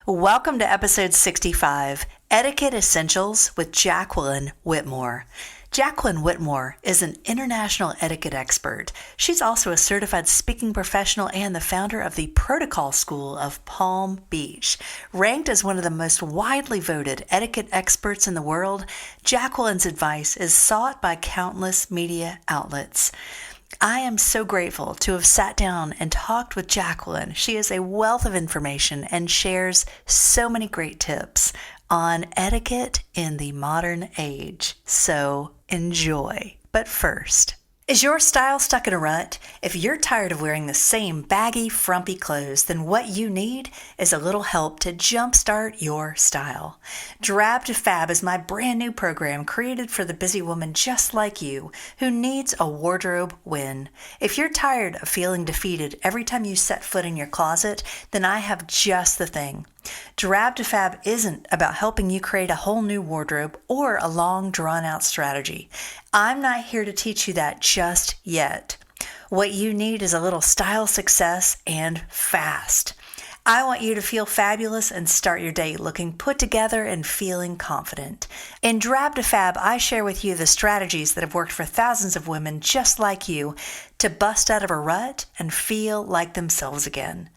Welcome to episode 65, Etiquette Essentials with Jacqueline Whitmore. Jacqueline Whitmore is an international etiquette expert. She's also a certified speaking professional and the founder of the Protocol School of Palm Beach. Ranked as one of the most widely voted etiquette experts in the world, Jacqueline's advice is sought by countless media outlets. I am so grateful to have sat down and talked with Jacqueline. She is a wealth of information and shares so many great tips on etiquette in the modern age. So enjoy. But first, is your style stuck in a rut? If you're tired of wearing the same baggy, frumpy clothes, then what you need is a little help to jumpstart your style. Drab to Fab is my brand new program created for the busy woman just like you who needs a wardrobe win. If you're tired of feeling defeated every time you set foot in your closet, then I have just the thing. Drab to Fab isn't about helping you create a whole new wardrobe or a long, drawn-out strategy. I'm not here to teach you that just yet. What you need is a little style success and fast. I want you to feel fabulous and start your day looking put together and feeling confident. In Drab to Fab, I share with you the strategies that have worked for thousands of women just like you to bust out of a rut and feel like themselves again.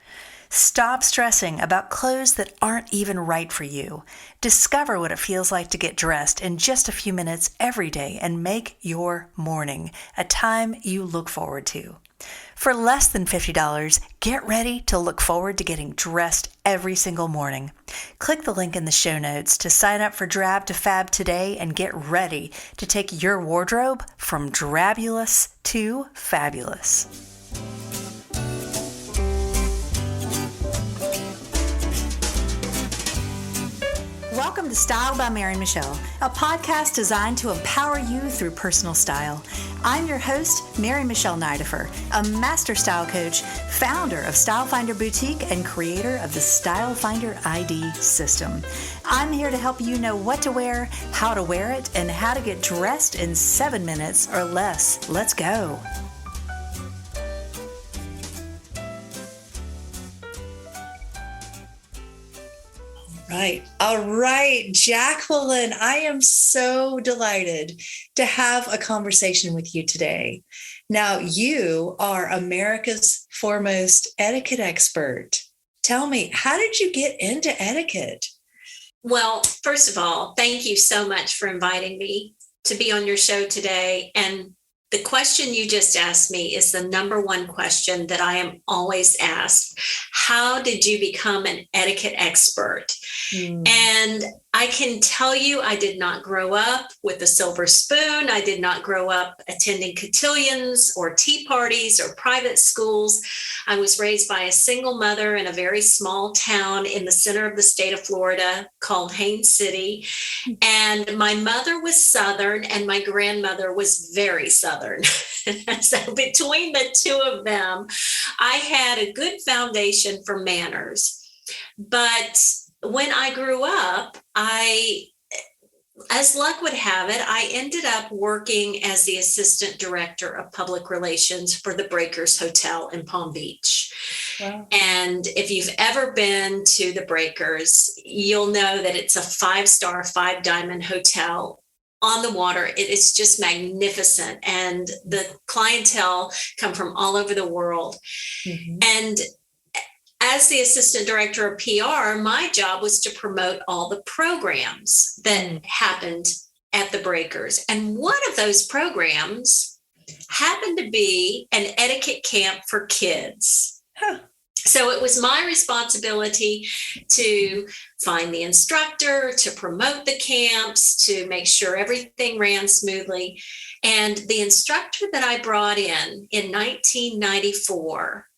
Stop stressing about clothes that aren't even right for you. Discover what it feels like to get dressed in just a few minutes every day and make your morning a time you look forward to. For less than $50, get ready to look forward to getting dressed every single morning. Click the link in the show notes to sign up for Drab to Fab today and get ready to take your wardrobe from drabulous to fabulous. Welcome to Style by Mary Michelle, a podcast designed to empower you through personal style. I'm your host, Mary Michelle Nidifer, a master style coach, founder of Style Finder Boutique, and creator of the Style Finder ID system. I'm here to help you know what to wear, how to wear it, and how to get dressed in 7 minutes or less. Let's go. All right, Jacqueline, I am so delighted to have a conversation with you today. Now, you are America's foremost etiquette expert. Tell me, how did you get into etiquette? Well, first of all, thank you so much for inviting me to be on your show today. And the question you just asked me is the number one question that I am always asked. How did you become an etiquette expert? And I can tell you, I did not grow up with a silver spoon. I did not grow up attending cotillions or tea parties or private schools. I was raised by a single mother in a very small town in the center of the state of Florida called Haines City. And my mother was Southern and my grandmother was very Southern. So between the two of them, I had a good foundation for manners. But when I grew up, as luck would have it, I ended up working as the assistant director of public relations for the Breakers Hotel in Palm Beach. Wow. And if you've ever been to the Breakers, you'll know that it's a 5-star, 5-diamond hotel on the water. It is just magnificent. And the clientele come from all over the world. Mm-hmm. And as the assistant director of PR, my job was to promote all the programs that happened at the Breakers. And one of those programs happened to be an etiquette camp for kids. Huh. So it was my responsibility to find the instructor, to promote the camps, to make sure everything ran smoothly. And the instructor that I brought in 1994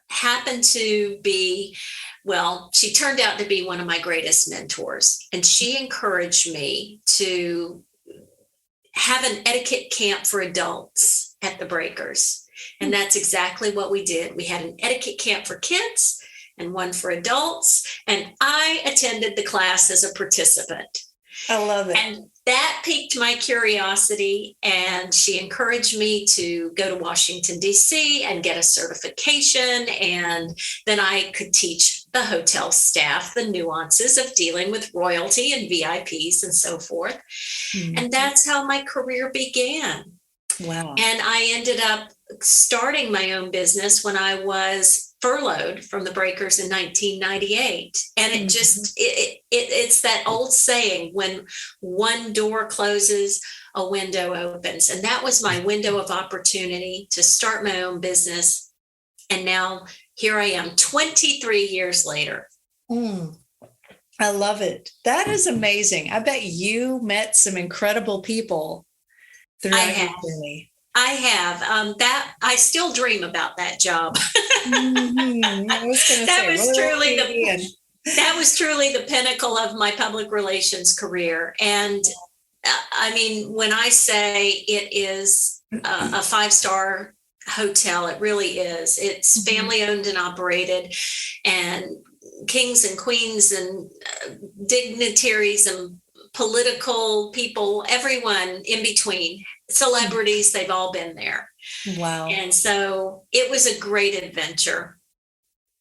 happened to be, well, she turned out to be one of my greatest mentors. And she encouraged me to have an etiquette camp for adults at the Breakers. And that's exactly what we did. We had an etiquette camp for kids and one for adults. And I attended the class as a participant. I love it. And that piqued my curiosity, and she encouraged me to go to Washington, D.C. and get a certification. And then I could teach the hotel staff the nuances of dealing with royalty and VIPs and so forth. And that's how my career began. Wow. And I ended up starting my own business when I was furloughed from the breakers in 1998. And it just, it's that old saying, when one door closes, a window opens. And that was my window of opportunity to start my own business. And now here I am 23 years later. I love it. That is amazing. I bet you met some incredible people throughout your journey. I have. That I still dream about that job. That was truly the pinnacle of my public relations career. And I mean, when I say it is a 5-star hotel, it really is. It's family owned and operated, and kings and queens and dignitaries and political people, everyone in between, celebrities, they've all been there. Wow. And so it was a great adventure.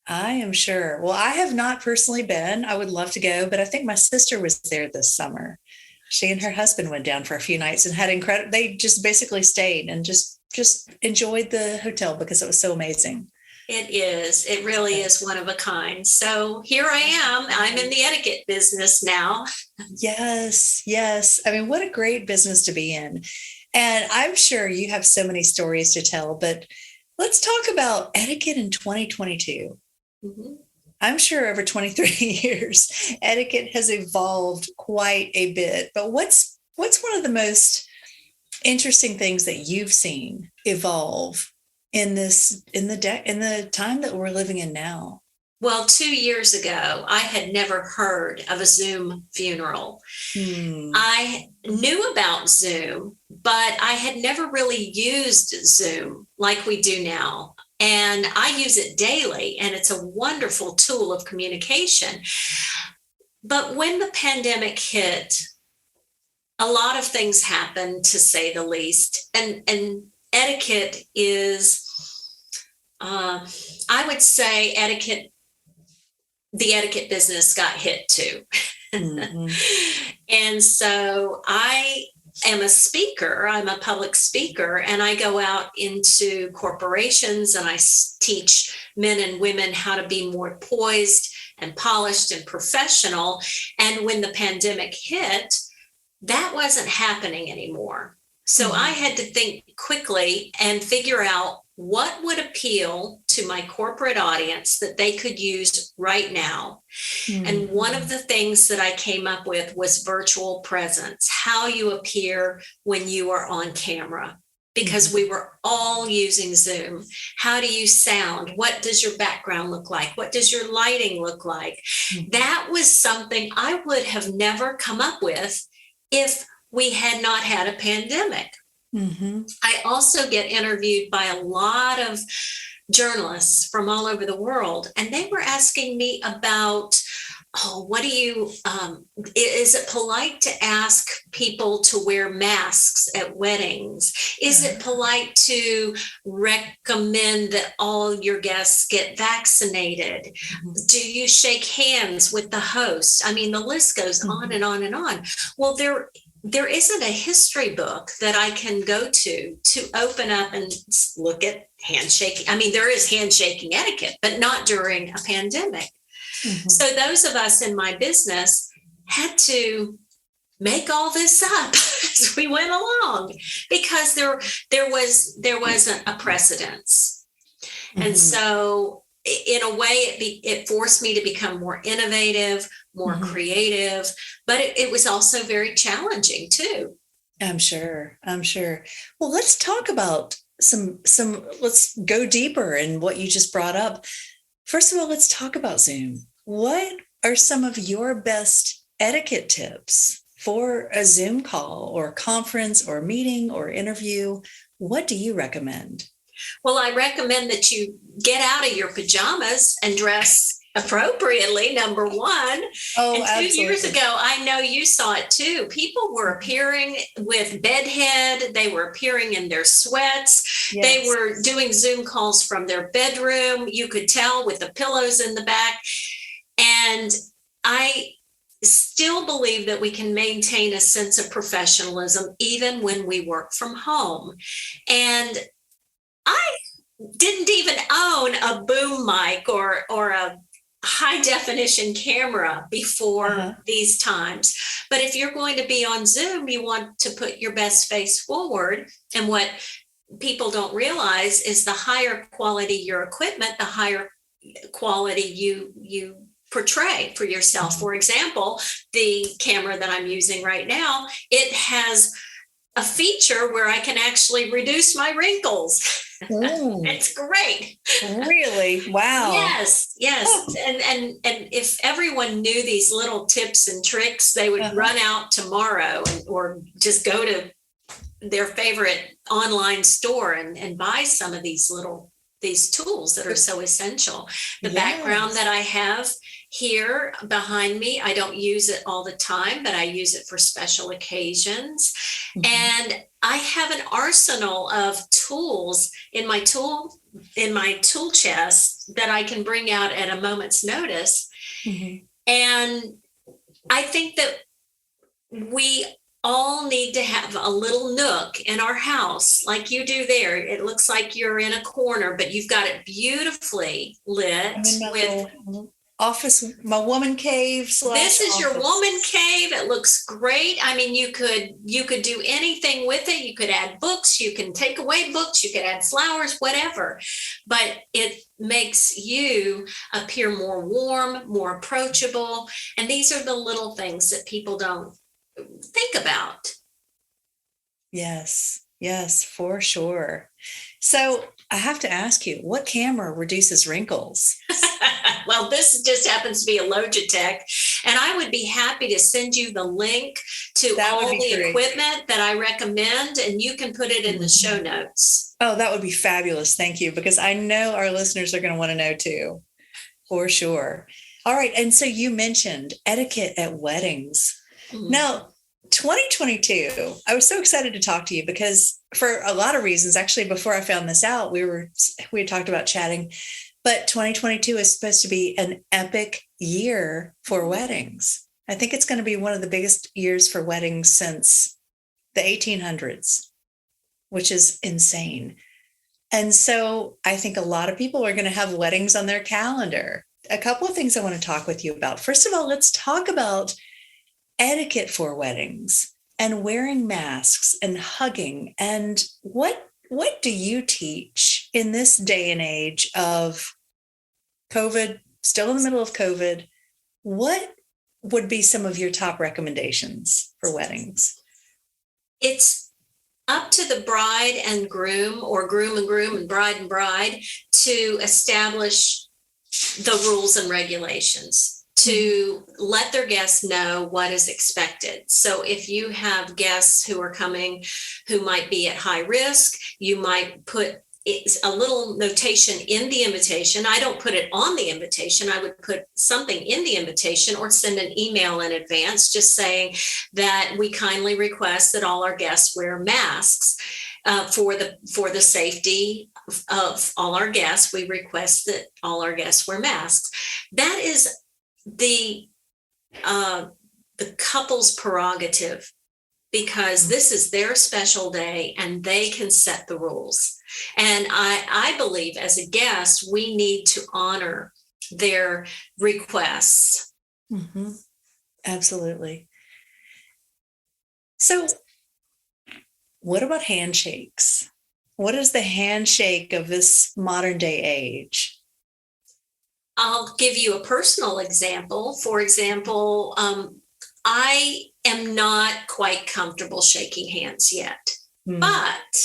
I am sure. Well, I have not personally been. I would love to go, but I think my sister was there this summer. She and her husband went down for a few nights and had incredible, they just basically stayed and just enjoyed the hotel because it was so amazing. It is. It really is one of a kind. So here I am. I'm in the etiquette business now. Yes. Yes. I mean, what a great business to be in. And I'm sure you have so many stories to tell, but let's talk about etiquette in 2022. I'm sure over 23 years, etiquette has evolved quite a bit. But what's one of the most interesting things that you've seen evolve in the time that we're living in now? Well, 2 years ago, I had never heard of a Zoom funeral. I knew about Zoom, but I had never really used Zoom like we do now. And I use it daily, and it's a wonderful tool of communication. But when the pandemic hit, a lot of things happened, to say the least. And etiquette is, I would say the etiquette business got hit too. And so I am a speaker. I'm a public speaker, and I go out into corporations and I teach men and women how to be more poised and polished and professional. And when the pandemic hit, that wasn't happening anymore. So I had to think quickly and figure out what would appeal to my corporate audience that they could use right now. And one of the things that I came up with was virtual presence, how you appear when you are on camera, because we were all using Zoom. How do you sound? What does your background look like? What does your lighting look like? That was something I would have never come up with if we had not had a pandemic. I also get interviewed by a lot of journalists from all over the world, and they were asking me about, what do you, is it polite to ask people to wear masks at weddings? Is it polite to recommend that all your guests get vaccinated? Do you shake hands with the host? I mean, the list goes on and on and on. Well, there isn't a history book that I can go to open up and look at handshaking. I mean, there is handshaking etiquette, but not during a pandemic. So those of us in my business had to make all this up as we went along, because there wasn't a precedence. And so in a way, it forced me to become more innovative, more creative, but it was also very challenging too. I'm sure. Well, let's talk about let's go deeper in what you just brought up. First of all, let's talk about Zoom. What are some of your best etiquette tips for a Zoom call or conference or meeting or interview? What do you recommend? Well, I recommend that you get out of your pajamas and dress appropriately, number one. Oh, And 2 years absolutely. ago, I know you saw it too. People were appearing with bedhead. They were appearing in their sweats. They Yes. were doing Zoom calls from their bedroom. You could tell with the pillows in the back. And I still believe that we can maintain a sense of professionalism even when we work from home. And I didn't even own a boom mic or a high definition camera before these times. But if you're going to be on Zoom, you want to put your best face forward. And what people don't realize is the higher quality your equipment, the higher quality you portray for yourself. For example, the camera that I'm using right now, it has a feature where I can actually reduce my wrinkles. It's great. Really? Wow. Yes. Oh. And if everyone knew these little tips and tricks, they would run out tomorrow or just go to their favorite online store and buy some of these tools that are so essential. The background that I have here behind me, I don't use it all the time, but I use it for special occasions. And I have an arsenal of tools in my tool chest that I can bring out at a moment's notice. And I think that we all need to have a little nook in our house like you do there. It looks like you're in a corner, but you've got it beautifully lit with office, my woman cave. This is your woman cave. It looks great. I mean, you could do anything with it. You could add books, you can take away books, you could add flowers, whatever. But it makes you appear more warm, more approachable. And these are the little things that people don't think about. Yes, for sure. So I have to ask you, what camera reduces wrinkles? Well, this just happens to be a Logitech, and I would be happy to send you the link to all the equipment that I recommend, and you can put it in the show notes. Oh, that would be fabulous. Thank you, because I know our listeners are going to want to know too, for sure. All right. And so you mentioned etiquette at weddings. Now, 2022, I was so excited to talk to you because for a lot of reasons, actually, before I found this out, we had talked about chatting, but 2022 is supposed to be an epic year for weddings. I think it's going to be one of the biggest years for weddings since the 1800s, which is insane. And so I think a lot of people are going to have weddings on their calendar. A couple of things I want to talk with you about. First of all, let's talk about etiquette for weddings and wearing masks and hugging. And what do you teach in this day and age of COVID, still in the middle of COVID? What would be some of your top recommendations for weddings? It's up to the bride and groom, or groom and bride, to establish the rules and regulations, to let their guests know what is expected. So if you have guests who are coming who might be at high risk, you might put a little notation in the invitation. I don't put it on the invitation. I would put something in the invitation or send an email in advance just saying that we kindly request that all our guests wear masks. For the safety of all our guests, we request that all our guests wear masks. That is the couple's prerogative, because this is their special day and they can set the rules. And I believe as a guest, we need to honor their requests. Absolutely. So what about handshakes? What is the handshake of this modern day age? I'll give you a personal example. For example, I am not quite comfortable shaking hands yet, but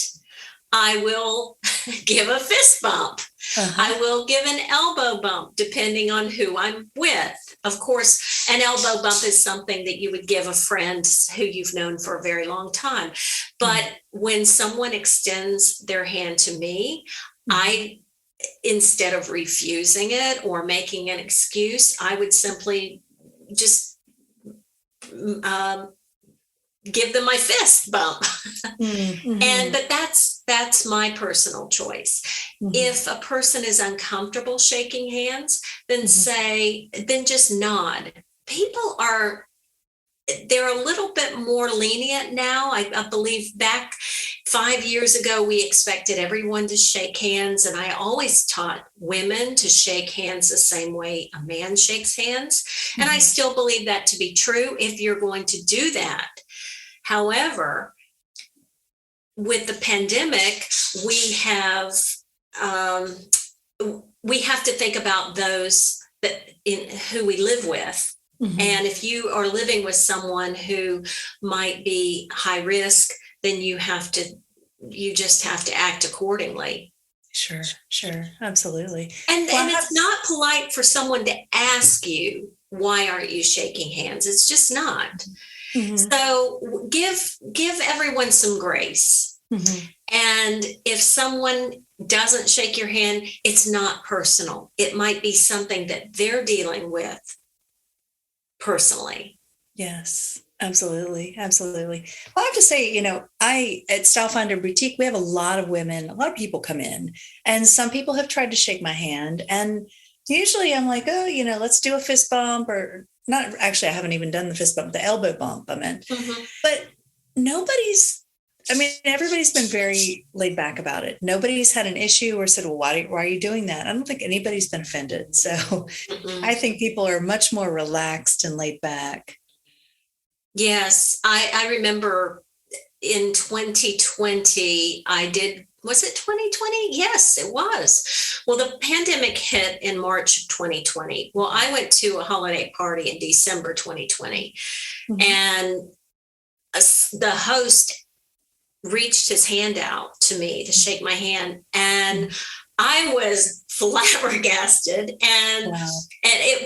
I will give a fist bump. I will give an elbow bump depending on who I'm with. Of course, an elbow bump is something that you would give a friend who you've known for a very long time. But when someone extends their hand to me, I instead of refusing it or making an excuse, I would simply just give them my fist bump. Mm-hmm. But that's my personal choice. Mm-hmm. If a person is uncomfortable shaking hands, then then just nod. People they're a little bit more lenient now. I believe back 5 years ago, we expected everyone to shake hands. And I always taught women to shake hands the same way a man shakes hands. And I still believe that to be true if you're going to do that. However, with the pandemic, we have to think about those who we live with. And if you are living with someone who might be high risk, then you just have to act accordingly. Sure, absolutely. And it's not polite for someone to ask you, why aren't you shaking hands? It's just not. So give everyone some grace. And if someone doesn't shake your hand, it's not personal. It might be something that they're dealing with personally. Yes, absolutely. Well, I have to say, at Style Finder Boutique, we have a lot of people come in, and some people have tried to shake my hand. And usually I'm like, oh, let's do a fist bump, or not. Actually, I haven't even done the fist bump, the elbow bump, I meant. But everybody's been very laid back about it. Nobody's had an issue or said, well, why are you doing that? I don't think anybody's been offended. So I think people are much more relaxed and laid back. Yes. I remember in 2020, was it 2020? Yes, it was. Well, the pandemic hit in March of 2020. Well, I went to a holiday party in December 2020, and the host reached his hand out to me to shake my hand, and I was flabbergasted, and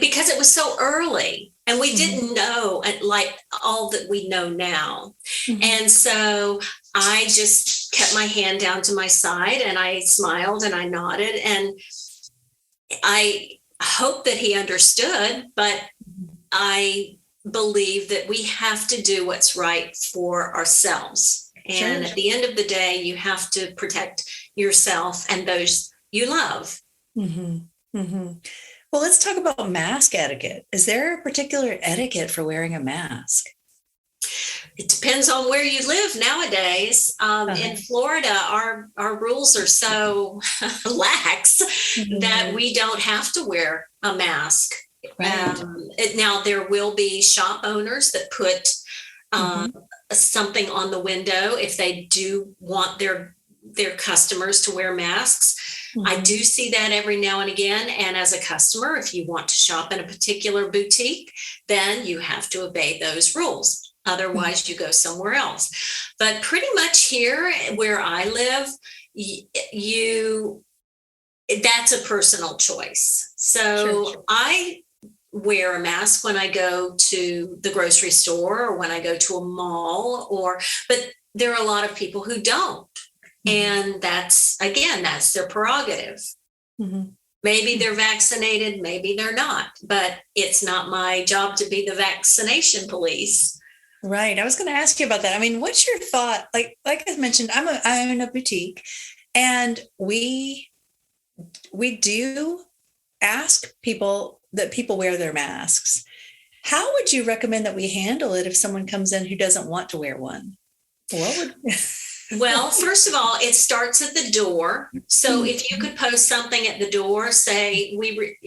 because it was so early and we didn't know like all that we know now. And so I just kept my hand down to my side, and I smiled and I nodded, and I hope that he understood, but I believe that we have to do what's right for ourselves. And at the end of the day, you have to protect yourself and those you love. Well, let's talk about mask etiquette. Is there a particular etiquette for wearing a mask? It depends on where you live nowadays. In Florida, our rules are so lax that we don't have to wear a mask. Now, there will be shop owners that put something on the window if they do want their customers to wear masks. I do see that every now and again. And as a customer, if you want to shop in a particular boutique, then you have to obey those rules. Otherwise, you go somewhere else. But pretty much here where I live, that's a personal choice. So I wear a mask when I go to the grocery store or when I go to a mall, but there are a lot of people who don't. And that's their prerogative. Maybe they're vaccinated, maybe they're not, but it's not my job to be the vaccination police. Right. I was going to ask you about that. I mean, what's your thought? Like I mentioned, I'm in a boutique, and we do ask people that people wear their masks. How would you recommend that we handle it if someone comes in who doesn't want to wear one? Well, first of all, it starts at the door. So if you could post something at the door, say, we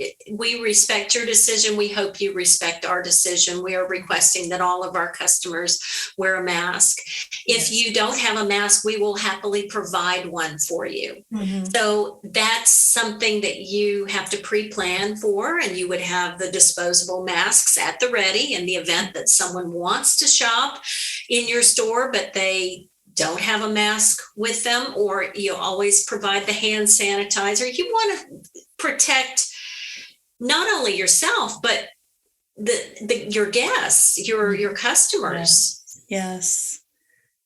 respect your decision. We hope you respect our decision. We are requesting that all of our customers wear a mask. If you don't have a mask, we will happily provide one for you. So that's something that you have to pre-plan for, and you would have the disposable masks at the ready in the event that someone wants to shop in your store, but they don't have a mask with them, or you always provide the hand sanitizer. You want to protect not only yourself, but your guests, your customers. Yes.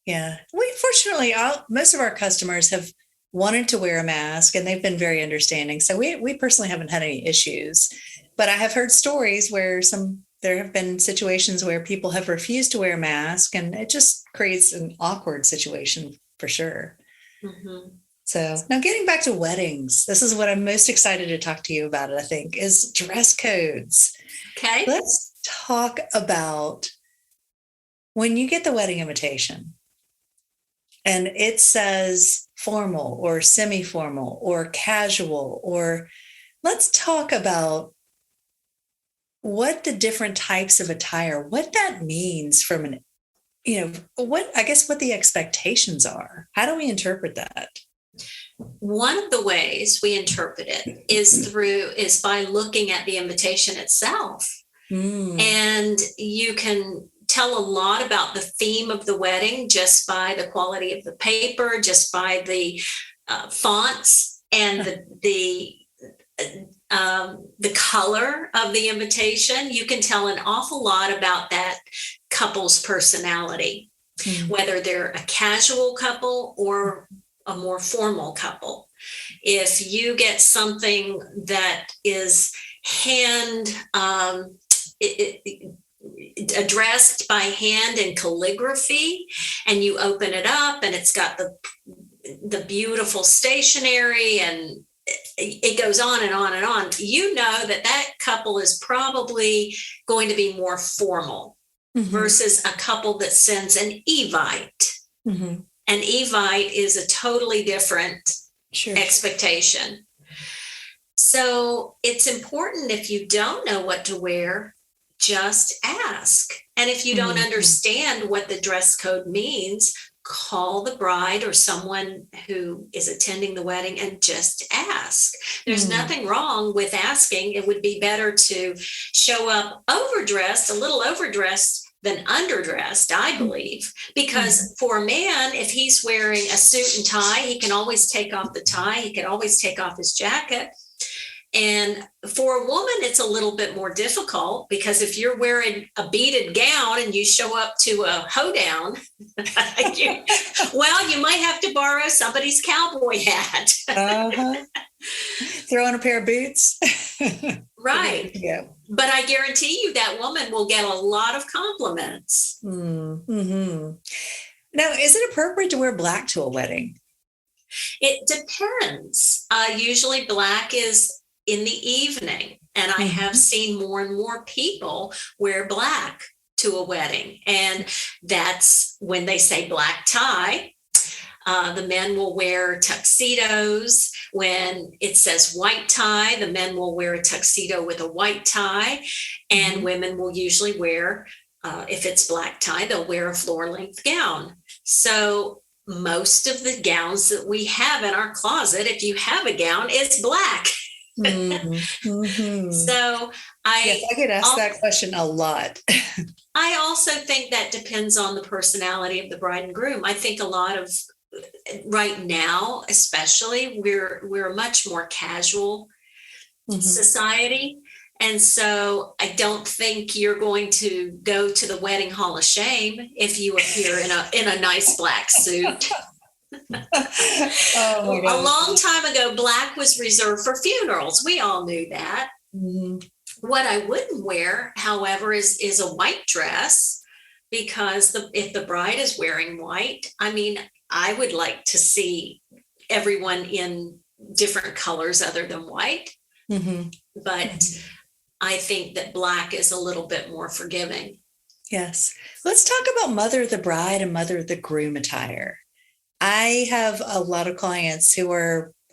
Yeah. We fortunately, most of our customers have wanted to wear a mask, and they've been very understanding. So we personally haven't had any issues, but I have heard stories where there have been situations where people have refused to wear a mask, and it just creates an awkward situation for sure. Mm-hmm. So now getting back to weddings, this is what I'm most excited to talk to you about, I think, is dress codes. Okay. Let's talk about when you get the wedding invitation and it says formal or semi-formal or casual, or let's talk about what the different types of attire, what that means from an, what the expectations are. How do we interpret that? One of the ways we interpret it is by looking at the invitation itself. And you can tell a lot about the theme of the wedding just by the quality of the paper, just by the fonts and the color of the invitation. You can tell an awful lot about that couple's personality, whether they're a casual couple or a more formal couple. If you get something that is addressed by hand in calligraphy, and you open it up and it's got the beautiful stationery, and it goes on and on and on, you know that couple is probably going to be more formal versus a couple that sends an evite. An evite is a totally different expectation. So it's important, if you don't know what to wear, just ask. And if you don't understand what the dress code means, call the bride or someone who is attending the wedding and just ask. There's nothing wrong with asking. It would be better to show up overdressed, a little overdressed, than underdressed, I believe, because for a man, if he's wearing a suit and tie, he can always take off the tie. He can always take off his jacket. And for a woman, it's a little bit more difficult, because if you're wearing a beaded gown and you show up to a hoedown, you might have to borrow somebody's cowboy hat. Throw on a pair of boots. Right. Yeah. But I guarantee you that woman will get a lot of compliments. Now, is it appropriate to wear black to a wedding? It depends. Usually black is in the evening, and I have seen more and more people wear black to a wedding. And that's when they say black tie. The men will wear tuxedos. When it says white tie, the men will wear a tuxedo with a white tie, and women will usually wear, if it's black tie, they'll wear a floor-length gown. So most of the gowns that we have in our closet, if you have a gown, it's black. So I get asked that question a lot. I also think that depends on the personality of the bride and groom. I think a lot of right now, especially, we're a much more casual society. And so I don't think you're going to go to the Wedding Hall of Shame if you appear in a nice black suit. A long time ago, black was reserved for funerals. We all knew that. What I wouldn't wear, however, is a white dress, because if the bride is wearing white, I mean, I would like to see everyone in different colors other than white. But I think that black is a little bit more forgiving. Yes. Let's talk about mother of the bride and mother of the groom attire. I have a lot of clients who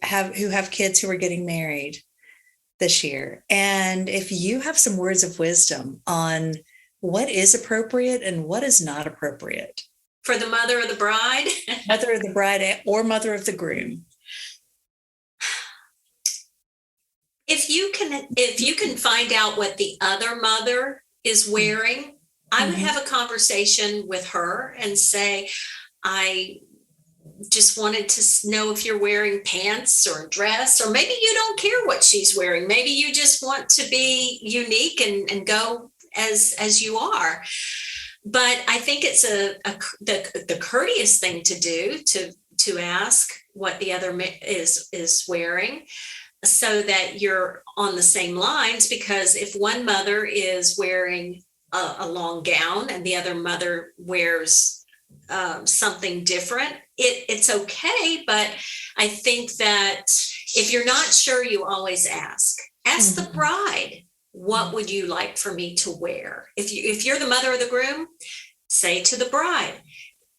have kids who are getting married this year. And if you have some words of wisdom on what is appropriate and what is not appropriate. For the mother of the bride? Mother of the bride or mother of the groom. If you can find out what the other mother is wearing, I would have a conversation with her and say, I just wanted to know if you're wearing pants or a dress, or maybe you don't care what she's wearing. Maybe you just want to be unique and go as you are. But I think it's the courteous thing to do, to to ask what the other is wearing, so that you're on the same lines. Because if one mother is wearing a long gown and the other mother wears something different, it's okay. But I think that if you're not sure, you always ask the bride, what would you like for me to wear? If you're the mother of the groom, say to the bride,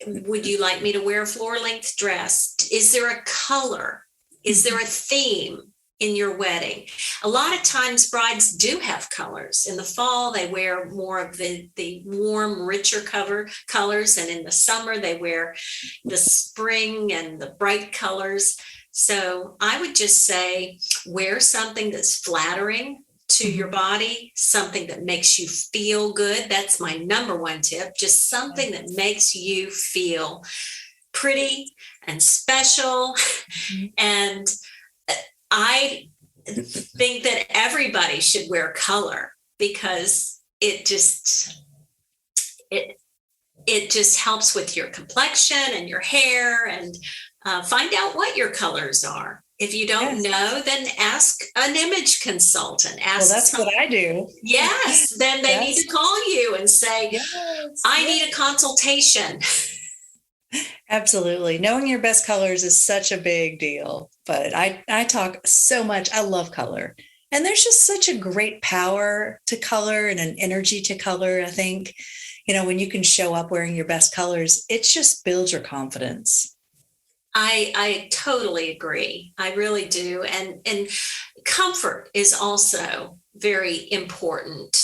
would you like me to wear a floor length dress? Is there a color? Is there a theme in your wedding? A lot of times brides do have colors. In the fall, they wear more of the warm, richer colors. And in the summer, they wear the spring and the bright colors. So I would just say, wear something that's flattering to your body, something that makes you feel good. That's my number one tip. Just something that makes you feel pretty and special. And I think that everybody should wear color, because it just helps with your complexion and your hair. And find out what your colors are. If you don't know, then ask an image consultant. That's what I do. Yes, then they need to call you and say, I need a consultation. Absolutely. Knowing your best colors is such a big deal. But I talk so much. I love color. And there's just such a great power to color and an energy to color. I think, when you can show up wearing your best colors, it just builds your confidence. I totally agree. I really do. And comfort is also very important.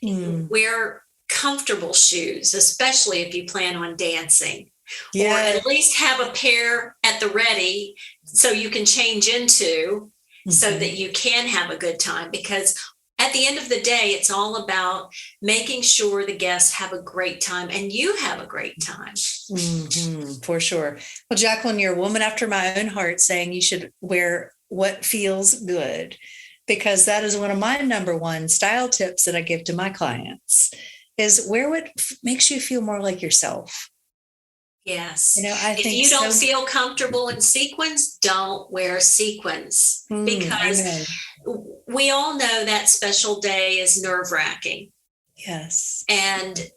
Wear comfortable shoes, especially if you plan on dancing. Or at least have a pair at the ready so you can change into, so that you can have a good time. Because at the end of the day, it's all about making sure the guests have a great time and you have a great time. For sure. Well, Jacqueline, you're a woman after my own heart, saying you should wear what feels good, because that is one of my number one style tips that I give to my clients, is wear what makes you feel more like yourself. Yes. I think if you don't feel comfortable in sequins, don't wear sequins, because we all know that special day is nerve-wracking. Yes. And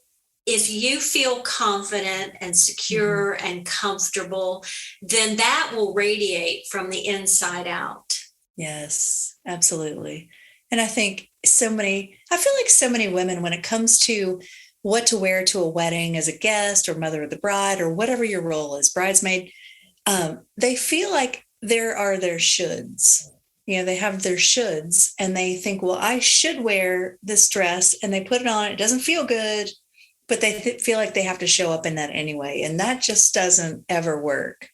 if you feel confident and secure and comfortable, then that will radiate from the inside out. Yes, absolutely. And I think I feel like so many women, when it comes to what to wear to a wedding as a guest or mother of the bride or whatever your role is, bridesmaid, they feel like there are their shoulds. They have their shoulds and they think, well, I should wear this dress, and they put it on. It doesn't feel good, but they feel like they have to show up in that anyway. And that just doesn't ever work.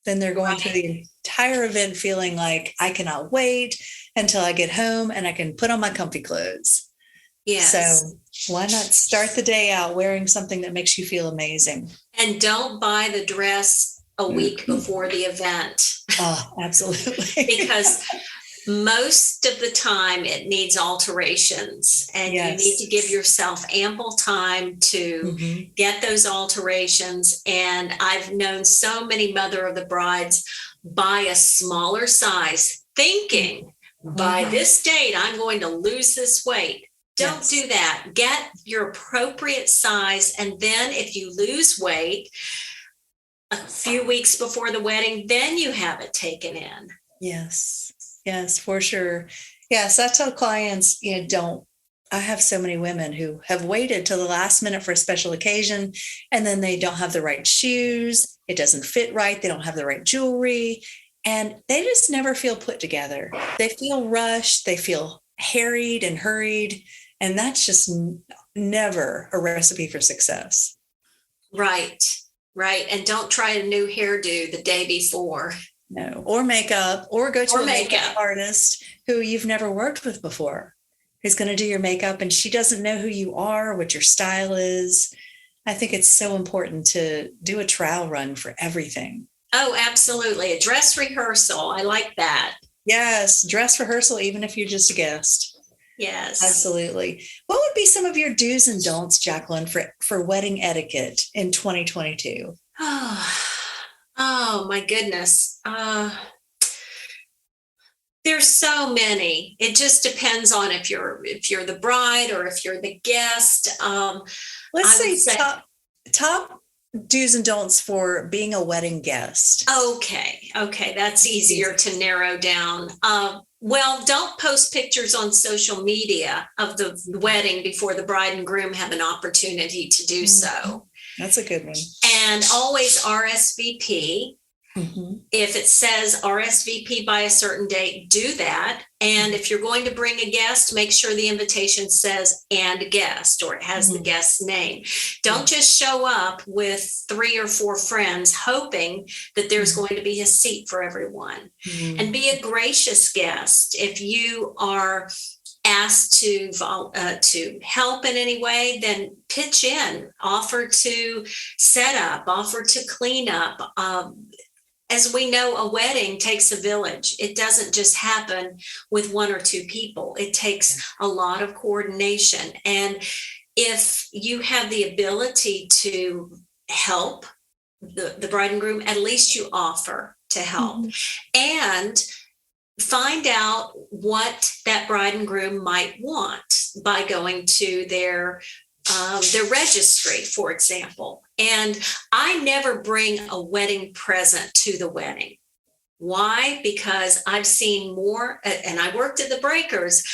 Then they're going through the entire event feeling like, I cannot wait until I get home and I can put on my comfy clothes. Yes. So why not start the day out wearing something that makes you feel amazing? And don't buy the dress a week before the event. Oh, absolutely. Because most of the time it needs alterations, and you need to give yourself ample time to get those alterations. And I've known so many mother of the brides buy a smaller size, thinking by this date, I'm going to lose this weight. Don't do that. Get your appropriate size. And then if you lose weight a few weeks before the wedding, then you have it taken in. Yes, for sure. Yes, I tell clients, I have so many women who have waited till the last minute for a special occasion, and then they don't have the right shoes. It doesn't fit right. They don't have the right jewelry, and they just never feel put together. They feel rushed. They feel harried and hurried. And that's just never a recipe for success. Right. And don't try a new hairdo the day before. No, or makeup, or go to a makeup artist who you've never worked with before, who's going to do your makeup, and she doesn't know who you are, what your style is. I think it's so important to do a trial run for everything. Oh, absolutely. A dress rehearsal. I like that. Yes, dress rehearsal, even if you're just a guest. Yes. Absolutely. What would be some of your do's and don'ts, Jacqueline, for wedding etiquette in 2022? Oh my goodness. There's so many. It just depends on if you're the bride or if you're the guest. Let's I would say say, top do's and don'ts for being a wedding guest. okay, that's easier to narrow down. Well, don't post pictures on social media of the wedding before the bride and groom have an opportunity to do so. That's a good one. And always RSVP. Mm-hmm. If it says RSVP by a certain date, do that. And if you're going to bring a guest, make sure the invitation says and guest, or it has the guest's name. Don't just show up with 3 or 4 friends hoping that there's going to be a seat for everyone. And be a gracious guest. If you are asked to help in any way, then pitch in, offer to set up, offer to clean up. As we know, a wedding takes a village. It doesn't just happen with 1 or 2 people. It takes a lot of coordination. And if you have the ability to help the bride and groom, at least you offer to help. And find out what that bride and groom might want by going to their registry, for example. And I never bring a wedding present to the wedding. Why? Because I've seen more, and I worked at the Breakers.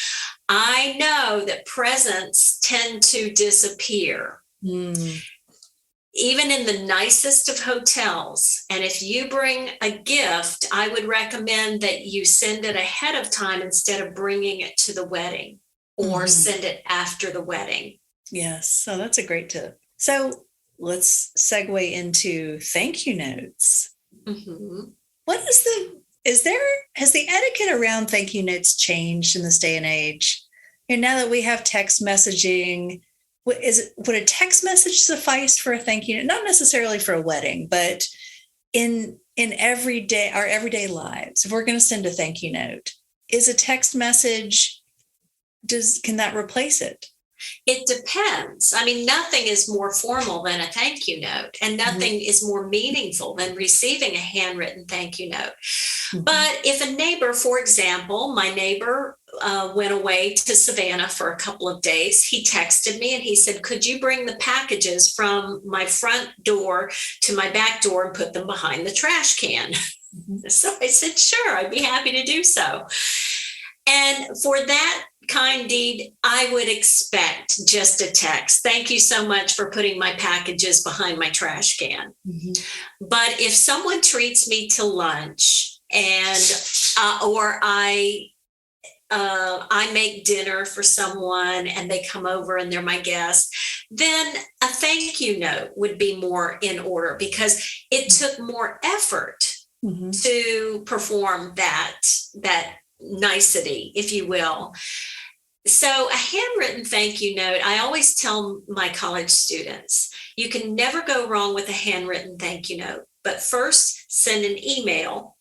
I know that presents tend to disappear. Even in the nicest of hotels. And if you bring a gift, I would recommend that you send it ahead of time instead of bringing it to the wedding, or send it after the wedding. Yes. So that's a great tip. So let's segue into thank you notes. What has the etiquette around thank you notes changed in this day and age? And now that we have text messaging, would a text message suffice for a thank you note? Not necessarily for a wedding, but in our everyday lives, if we're going to send a thank you note, is a text message, can that replace it? It depends. I mean, nothing is more formal than a thank you note, and nothing is more meaningful than receiving a handwritten thank you note. But if a neighbor, for example, my neighbor went away to Savannah for a couple of days, he texted me and he said, could you bring the packages from my front door to my back door and put them behind the trash can? So I said, sure, I'd be happy to do so. And for that kind deed, I would expect just a text. Thank you so much for putting my packages behind my trash can. But if someone treats me to lunch and or I make dinner for someone and they come over and they're my guest, then a thank you note would be more in order, because it took more effort to perform that nicety, if you will. So a handwritten thank you note, I always tell my college students, you can never go wrong with a handwritten thank you note, but first send an email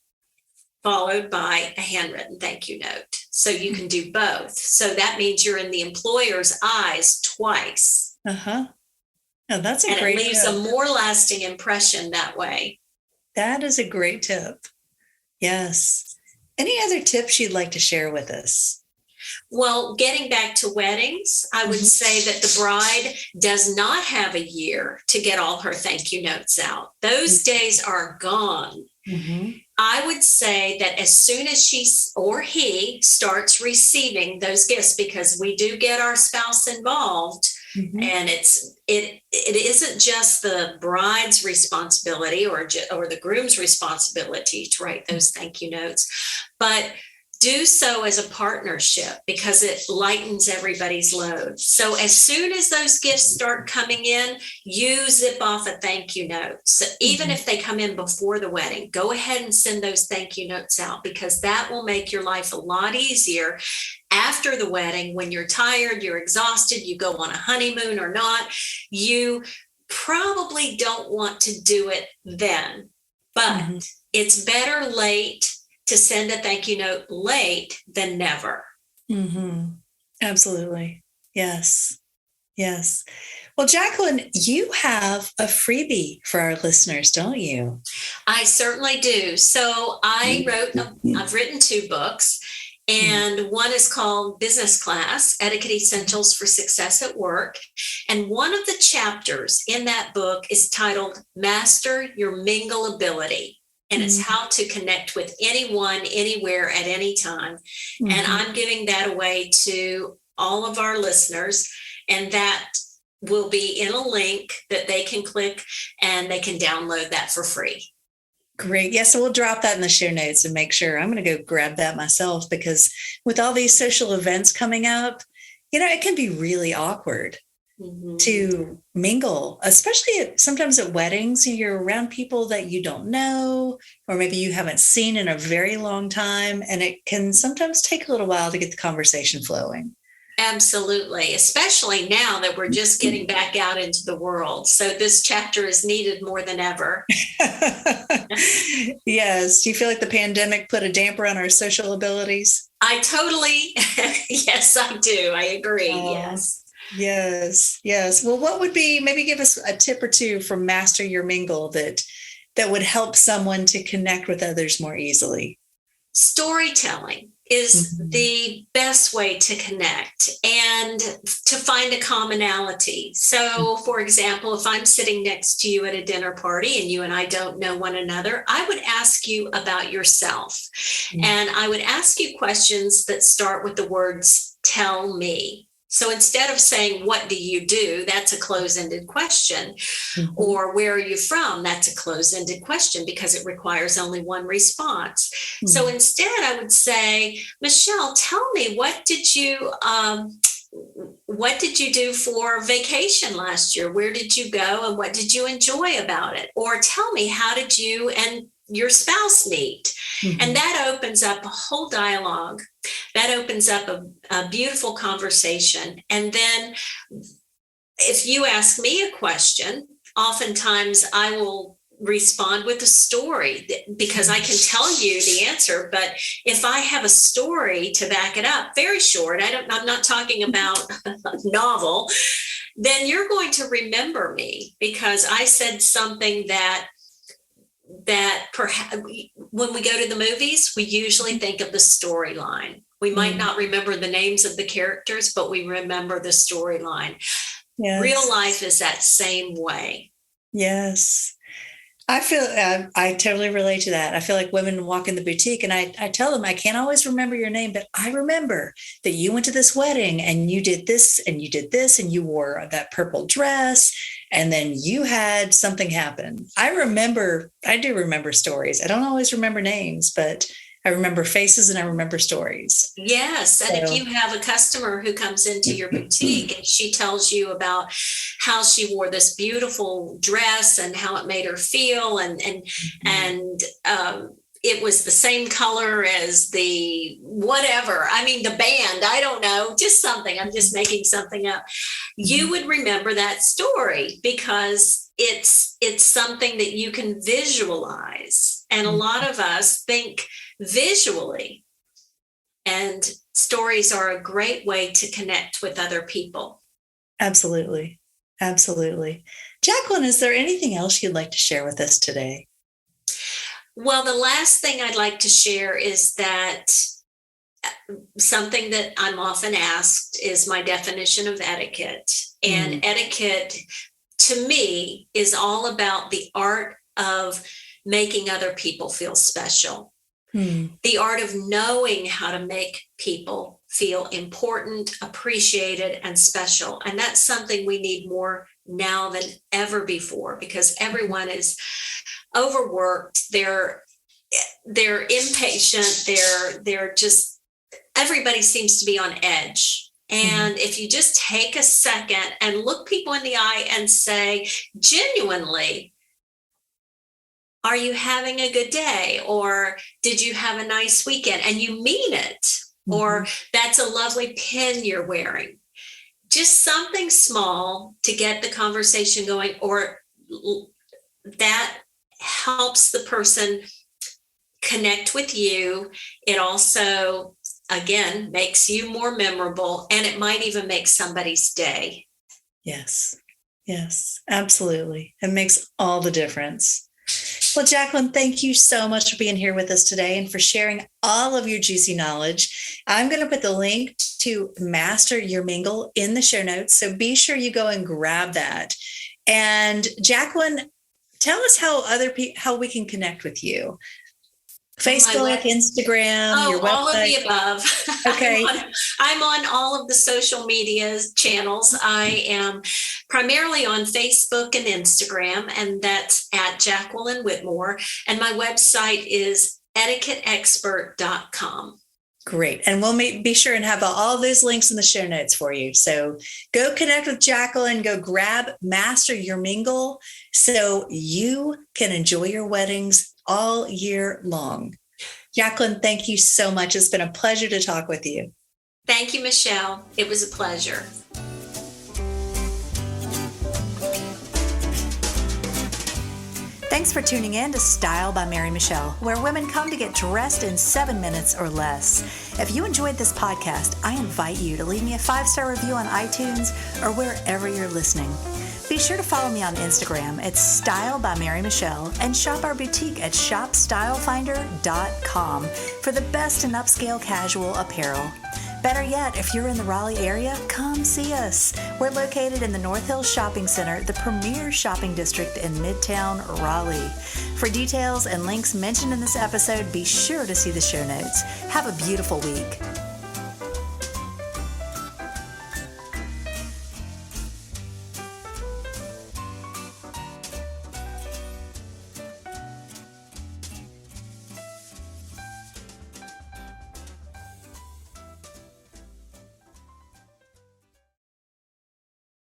followed by a handwritten thank you note. So you can do both. So that means you're in the employer's eyes twice. Oh, that's a great tip. And it leaves a more lasting impression that way. That is a great tip. Yes. Any other tips you'd like to share with us? Well, getting back to weddings, I would say that the bride does not have a year to get all her thank you notes out. Those days are gone. I would say that as soon as she or he starts receiving those gifts, because we do get our spouse involved, and it isn't just the bride's responsibility or the groom's responsibility to write those thank you notes, but do so as a partnership, because it lightens everybody's load. So as soon as those gifts start coming in, you zip off a thank you note. So even if they come in before the wedding, go ahead and send those thank you notes out, because that will make your life a lot easier after the wedding. When you're tired, you're exhausted, you go on a honeymoon or not, you probably don't want to do it then, but it's better late to send a thank you note late than never. Absolutely. Yes. Well, Jacqueline, you have a freebie for our listeners, don't you? I certainly do. So I've written 2 books, and one is called Business Class, Etiquette Essentials for Success at Work. And one of the chapters in that book is titled Master Your Mingle Ability. And it's how to connect with anyone, anywhere, at any time. And I'm giving that away to all of our listeners. And that will be in a link that they can click, and they can download that for free. Great. Yeah, so we'll drop that in the show notes and make sure. I'm going to go grab that myself, because with all these social events coming up, it can be really awkward to mingle, especially sometimes at weddings. You're around people that you don't know, or maybe you haven't seen in a very long time. And it can sometimes take a little while to get the conversation flowing. Absolutely, especially now that we're just getting back out into the world. So this chapter is needed more than ever. Yes. Do you feel like the pandemic put a damper on our social abilities? I totally, yes, I do. I agree. Yes. Yes. Well, what would be, maybe give us a tip or two from Master Your Mingle that would help someone to connect with others more easily? Storytelling is the best way to connect and to find a commonality. So, for example, if I'm sitting next to you at a dinner party and you and I don't know one another, I would ask you about yourself. And I would ask you questions that start with the words, tell me. So instead of saying, what do you do? That's a close-ended question. Or where are you from? That's a close-ended question because it requires only one response. So instead I would say, Michelle, tell me, what did you do for vacation last year? Where did you go and what did you enjoy about it? Or tell me, how did you and your spouse meet? And that opens up a whole dialogue. That opens up a beautiful conversation. And then if you ask me a question, oftentimes I will respond with a story because I can tell you the answer. But if I have a story to back it up, very short, I'm not talking about a novel, then you're going to remember me because I said something that perhaps when we go to the movies, we usually think of the storyline. We might not remember the names of the characters, but we remember the storyline. Yes. Real life is that same way. Yes. I feel I totally relate to that. I feel like women walk in the boutique and I tell them, I can't always remember your name, but I remember that you went to this wedding and you did this and you did this and you wore that purple dress and then you had something happen. I do remember stories. I don't always remember names, but I remember faces and I remember stories. Yes. And if you have a customer who comes into your boutique and she tells you about how she wore this beautiful dress and how it made her feel and it was the same color as the whatever. I mean, the band, I don't know, just something. I'm just making something up. You would remember that story because it's something that you can visualize. And a lot of us think visually. And stories are a great way to connect with other people. Absolutely. Absolutely. Jacqueline, is there anything else you'd like to share with us today? Well, the last thing I'd like to share is that something that I'm often asked is my definition of etiquette. And etiquette, to me, is all about the art of making other people feel special. The art of knowing how to make people feel important, appreciated, and special. And that's something we need more now than ever before because everyone is overworked. They're impatient. They're just, everybody seems to be on edge. And if you just take a second and look people in the eye and say, genuinely, are you having a good day? Or did you have a nice weekend? And you mean it. Or that's a lovely pin you're wearing. Just something small to get the conversation going, or that helps the person connect with you. It also, again, makes you more memorable, and it might even make somebody's day. Yes. Yes, absolutely. It makes all the difference. Well, Jacqueline, thank you so much for being here with us today and for sharing all of your juicy knowledge. I'm going to put the link to Master Your Mingle in the show notes. So be sure you go and grab that. And Jacqueline, tell us how we can connect with you. Facebook, Instagram, your website. All of the above. Okay. I'm on all of the social media channels. I am primarily on Facebook and Instagram, and that's at Jacqueline Whitmore. And my website is etiquetteexpert.com. Great. And we'll be sure and have all those links in the show notes for you. So go connect with Jacqueline, go grab Master Your Mingle so you can enjoy your weddings all year long. Jacqueline, thank you so much. It's been a pleasure to talk with you. Thank you, Michelle. It was a pleasure. Thanks for tuning in to Style by Mary Michelle, where women come to get dressed in 7 minutes or less. If you enjoyed this podcast, I invite you to leave me a 5-star review on iTunes or wherever you're listening. Be sure to follow me on Instagram at Style by Mary Michelle and shop our boutique at shopstylefinder.com for the best in upscale casual apparel. Better yet, if you're in the Raleigh area, come see us. We're located in the North Hills Shopping Center, the premier shopping district in Midtown Raleigh. For details and links mentioned in this episode, be sure to see the show notes. Have a beautiful week.